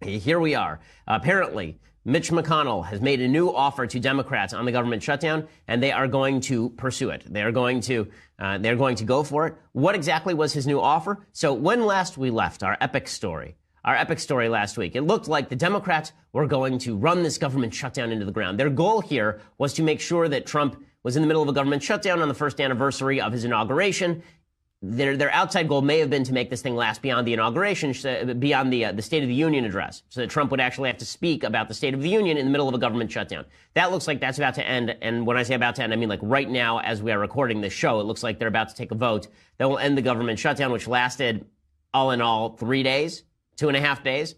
Here we are. Apparently, Mitch McConnell has made a new offer to Democrats on the government shutdown, and they are going to pursue it. They're going to go for it. What exactly was his new offer? So when last we left our epic story last week, it looked like the Democrats were going to run this government shutdown into the ground. Their goal here was to make sure that Trump was in the middle of a government shutdown on the first anniversary of his inauguration. Their outside goal may have been to make this thing last beyond the inauguration, beyond the State of the Union address, so that Trump would actually have to speak about the State of the Union in the middle of a government shutdown. That looks like that's about to end. And when I say about to end, I mean like right now as we are recording this show, it looks like they're about to take a vote that will end the government shutdown, which lasted all in all 3 days, 2.5 days.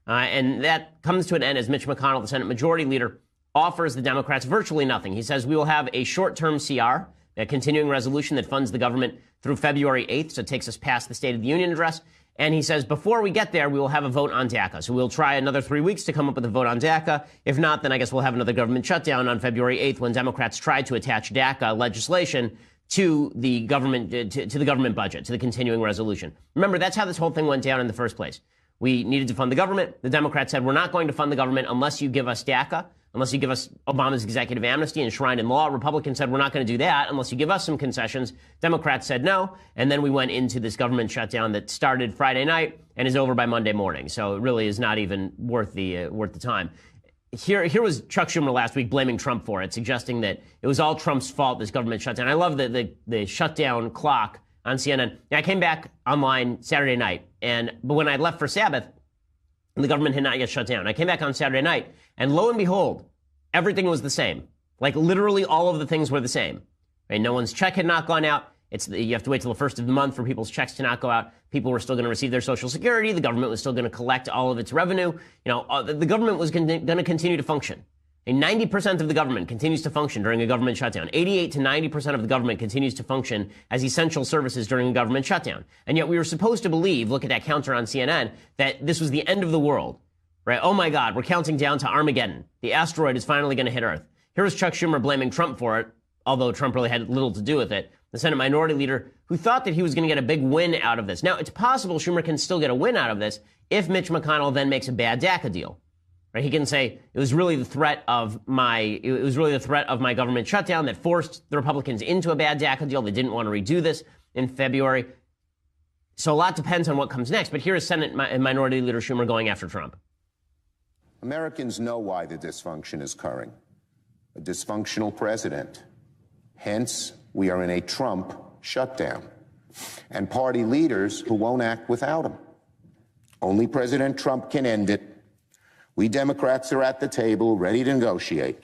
And that comes to an end as Mitch McConnell, the Senate Majority Leader, offers the Democrats virtually nothing. He says we will have a short-term CR, a continuing resolution that funds the government through February 8th, so it takes us past the State of the Union address. And he says before we get there, we will have a vote on DACA. So we'll try another 3 weeks to come up with a vote on DACA. If not, then I guess we'll have another government shutdown on February 8th when Democrats try to attach DACA legislation to the government to the government budget, to the continuing resolution. Remember, that's how this whole thing went down in the first place. We needed to fund the government. The Democrats said, we're not going to fund the government unless you give us DACA, unless you give us Obama's executive amnesty enshrined in law. Republicans said, we're not going to do that unless you give us some concessions. Democrats said no. And then we went into this government shutdown that started Friday night and is over by Monday morning. So it really is not even worth the time. Here was Chuck Schumer last week blaming Trump for it, suggesting that it was all Trump's fault, this government shutdown. I love the shutdown clock on CNN. I came back online Saturday night, but when I left for Sabbath, the government had not yet shut down. I came back on Saturday night, and lo and behold, everything was the same. Like literally all of the things were the same. Right? No one's check had not gone out. You have to wait till the first of the month for people's checks to not go out. People were still going to receive their Social Security. The government was still going to collect all of its revenue. The government was going to continue to function. And 90% of the government continues to function during a government shutdown. 88 to 90% of the government continues to function as essential services during a government shutdown. And yet we were supposed to believe, look at that counter on CNN, that this was the end of the world. Right? Oh my God, we're counting down to Armageddon. The asteroid is finally going to hit Earth. Here was Chuck Schumer blaming Trump for it, although Trump really had little to do with it. The Senate Minority Leader who thought that he was going to get a big win out of this. Now, it's possible Schumer can still get a win out of this if Mitch McConnell then makes a bad DACA deal. Right? He can say it was really the threat of my government shutdown that forced the Republicans into a bad DACA deal. They didn't want to redo this in February. So a lot depends on what comes next. But here is Senate Minority Leader Schumer going after Trump. Americans know why the dysfunction is occurring. A dysfunctional president. Hence, we are in a Trump shutdown. And party leaders who won't act without him. Only President Trump can end it. We Democrats are at the table, ready to negotiate.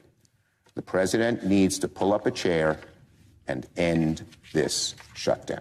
The president needs to pull up a chair and end this shutdown.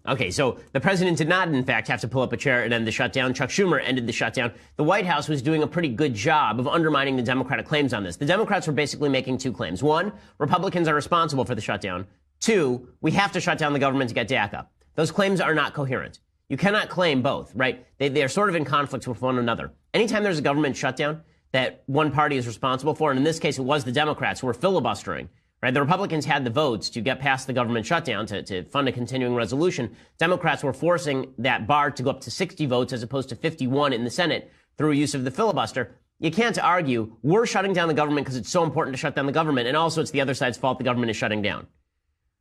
Okay, so the president did not, in fact, have to pull up a chair and end the shutdown. Chuck Schumer ended the shutdown. The White House was doing a pretty good job of undermining the Democratic claims on this. The Democrats were basically making two claims. One, Republicans are responsible for the shutdown. Two, we have to shut down the government to get DACA. Those claims are not coherent. You cannot claim both, right? They are sort of in conflict with one another. Anytime there's a government shutdown that one party is responsible for, and in this case it was the Democrats who were filibustering, right? The Republicans had the votes to get past the government shutdown to fund a continuing resolution. Democrats were forcing that bar to go up to 60 votes as opposed to 51 in the Senate through use of the filibuster. You can't argue we're shutting down the government because it's so important to shut down the government, and also it's the other side's fault the government is shutting down.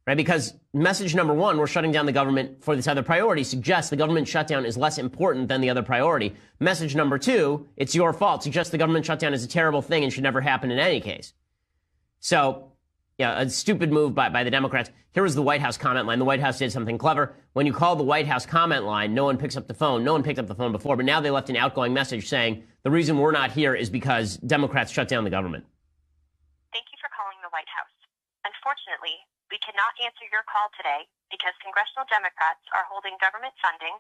Right? Because message number one, we're shutting down the government for this other priority, suggests the government shutdown is less important than the other priority. Message number two, it's your fault, suggests the government shutdown is a terrible thing and should never happen in any case. So, yeah, a stupid move by the Democrats. Here was the White House comment line. The White House did something clever. When you call the White House comment line, no one picks up the phone. No one picked up the phone before, but now they left an outgoing message saying the reason we're not here is because Democrats shut down the government. Thank you for calling the White House. Unfortunately, we cannot answer your call today because congressional Democrats are holding government funding,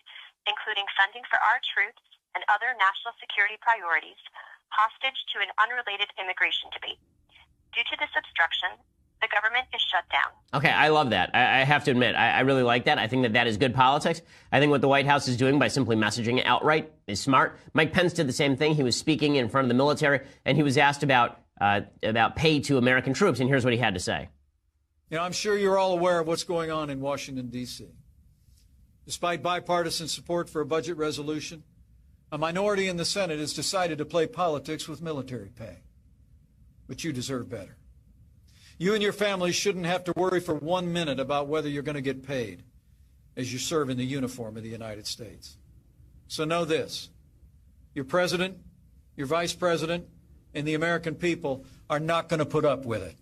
including funding for our troops and other national security priorities, hostage to an unrelated immigration debate. Due to this obstruction, the government is shut down. Okay, I love that. I have to admit, I really like that. I think that is good politics. I think what the White House is doing by simply messaging it outright is smart. Mike Pence did the same thing. He was speaking in front of the military, and he was asked about pay to American troops, and here's what he had to say. You know, I'm sure you're all aware of what's going on in Washington, D.C. Despite bipartisan support for a budget resolution, A minority in the Senate has decided to play politics with military pay. But you deserve better. You and your family shouldn't have to worry for 1 minute about whether you're going to get paid as you serve in the uniform of the United States. So know this: your president, your vice president, and the American people are not going to put up with it.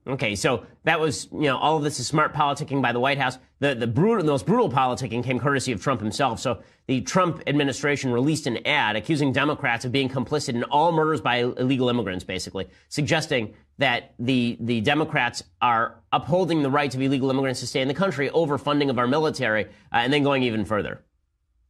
Okay, so that was, all of this is smart politicking by the White House. The most brutal politicking came courtesy of Trump himself. So the Trump administration released an ad accusing Democrats of being complicit in all murders by illegal immigrants, basically, suggesting that the Democrats are upholding the rights of illegal immigrants to stay in the country over funding of our military, and then going even further.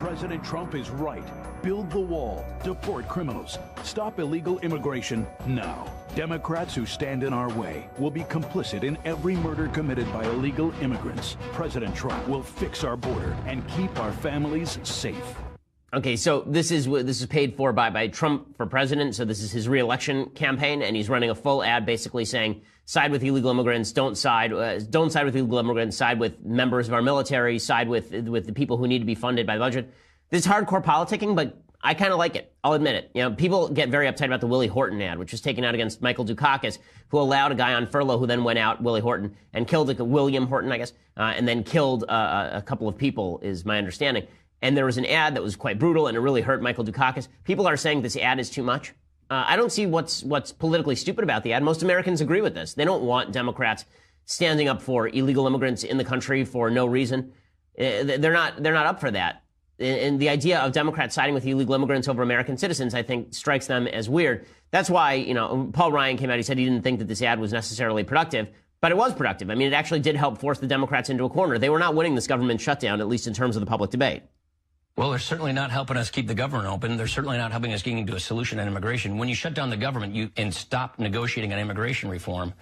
President Trump is right. Build the wall. Deport criminals. Stop illegal immigration now. Democrats who stand in our way will be complicit in every murder committed by illegal immigrants. President Trump will fix our border and keep our families safe. Okay, so this is paid for by Trump for president. So this is his re-election campaign, and he's running a full ad basically saying, side with illegal immigrants, don't side with illegal immigrants, side with members of our military, side with the people who need to be funded by the budget. This is hardcore politicking, but I kind of like it. I'll admit it. People get very upset about the Willie Horton ad, which was taken out against Michael Dukakis, who allowed a guy on furlough who then went out, Willie Horton, and killed William Horton, I guess, and then killed a couple of people, is my understanding. And there was an ad that was quite brutal, and it really hurt Michael Dukakis. People are saying this ad is too much. I don't see what's politically stupid about the ad. Most Americans agree with this. They don't want Democrats standing up for illegal immigrants in the country for no reason. They're not up for that. And the idea of Democrats siding with illegal immigrants over American citizens, I think, strikes them as weird. That's why, Paul Ryan came out. He said he didn't think that this ad was necessarily productive, but it was productive. I mean, it actually did help force the Democrats into a corner. They were not winning this government shutdown, at least in terms of the public debate. Well, they're certainly not helping us keep the government open. They're certainly not helping us getting to a solution on immigration. When you shut down the government and stop negotiating on immigration reform,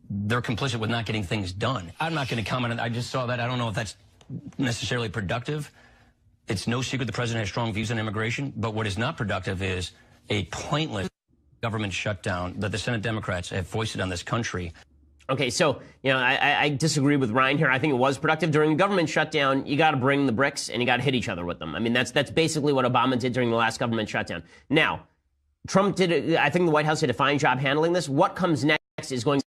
they're complicit with not getting things done. I'm not going to comment on that. I just saw that. I don't know if that's necessarily productive. It's no secret the president has strong views on immigration, but what is not productive is a pointless government shutdown that the Senate Democrats have foisted on this country. Okay, so, I disagree with Ryan here. I think it was productive. During a government shutdown, you got to bring the bricks and you got to hit each other with them. I mean, that's basically what Obama did during the last government shutdown. Now, Trump I think the White House did a fine job handling this. What comes next is going to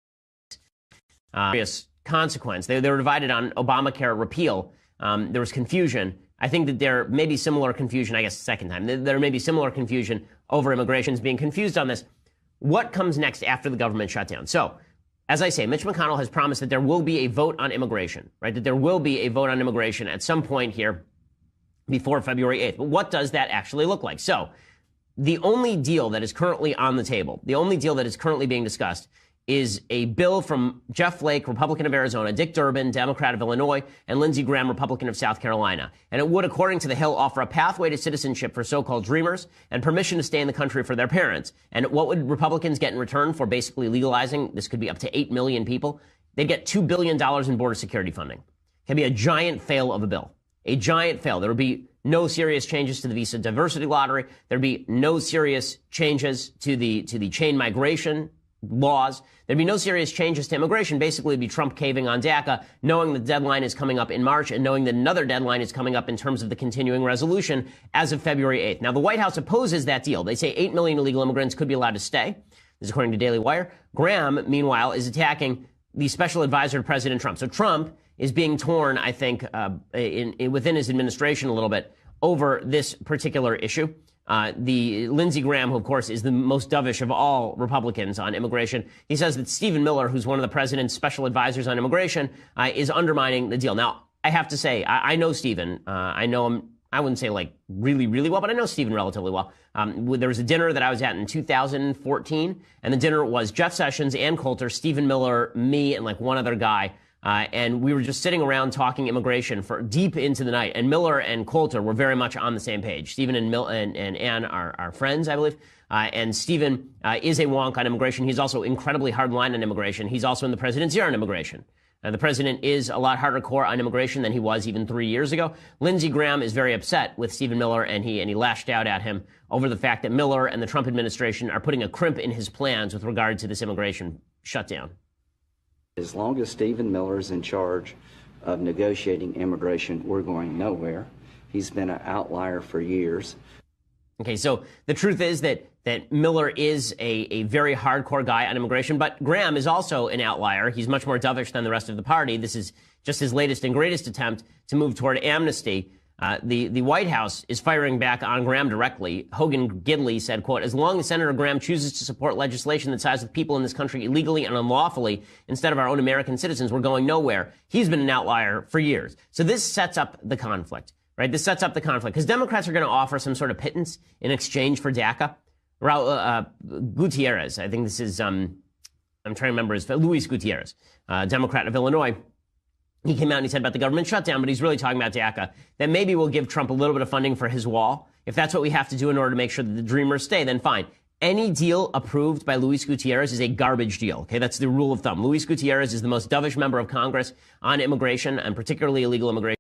be serious consequence. They were divided on Obamacare repeal. There was confusion. I think that there may be similar confusion, I guess, second time. There may be similar confusion over immigrations being confused on this. What comes next after the government shutdown? So, as I say, Mitch McConnell has promised that there will be a vote on immigration, right? That there will be a vote on immigration at some point here before February 8th. But what does that actually look like? So, the only deal that is currently on the table, the only deal that is currently being discussed, is a bill from Jeff Flake, Republican of Arizona, Dick Durbin, Democrat of Illinois, and Lindsey Graham, Republican of South Carolina. And it would, according to the Hill, offer a pathway to citizenship for so-called dreamers and permission to stay in the country for their parents. And what would Republicans get in return for basically legalizing? This could be up to 8 million people. They'd get $2 billion in border security funding. It can be a giant fail of a bill. A giant fail. There would be no serious changes to the visa diversity lottery. There'd be no serious changes to the chain migration laws. There'd be no serious changes to immigration. Basically, it'd be Trump caving on DACA, knowing the deadline is coming up in March and knowing that another deadline is coming up in terms of the continuing resolution as of February 8th. Now, the White House opposes that deal. They say 8 million illegal immigrants could be allowed to stay. This is according to Daily Wire. Graham, meanwhile, is attacking the special advisor to President Trump. So Trump is being torn, I think, within his administration a little bit over this particular issue. The Lindsey Graham, who, of course, is the most dovish of all Republicans on immigration, he says that Stephen Miller, who's one of the president's special advisors on immigration, is undermining the deal. Now, I have to say, I know Stephen. I know him, I wouldn't say like really, really well, but I know Stephen relatively well. There was a dinner that I was at in 2014, and the dinner was Jeff Sessions, Ann Coulter, Stephen Miller, me, and like one other guy. And we were just sitting around talking immigration for deep into the night. And Miller and Coulter were very much on the same page. Stephen and Ann are friends, I believe. And Stephen is a wonk on immigration. He's also incredibly hardline on immigration. He's also in the president's ear on immigration. The president is a lot harder core on immigration than he was even 3 years ago. Lindsey Graham is very upset with Stephen Miller, and he lashed out at him over the fact that Miller and the Trump administration are putting a crimp in his plans with regard to this immigration shutdown. As long as Stephen Miller is in charge of negotiating immigration, we're going nowhere. He's been an outlier for years. Okay, so the truth is that Miller is a very hardcore guy on immigration, but Graham is also an outlier. He's much more dovish than the rest of the party. This is just his latest and greatest attempt to move toward amnesty. The White House is firing back on Graham directly. Hogan Gidley said, quote, as long as Senator Graham chooses to support legislation that sides with people in this country illegally and unlawfully instead of our own American citizens, we're going nowhere. He's been an outlier for years. So this sets up the conflict, right? This sets up the conflict because Democrats are going to offer some sort of pittance in exchange for DACA. Gutierrez, I think this is, I'm trying to remember Luis Gutierrez, Democrat of Illinois. He came out and he said about the government shutdown, but he's really talking about DACA, that maybe we'll give Trump a little bit of funding for his wall. If that's what we have to do in order to make sure that the dreamers stay, then fine. Any deal approved by Luis Gutierrez is a garbage deal. Okay, that's the rule of thumb. Luis Gutierrez is the most dovish member of Congress on immigration and particularly illegal immigration.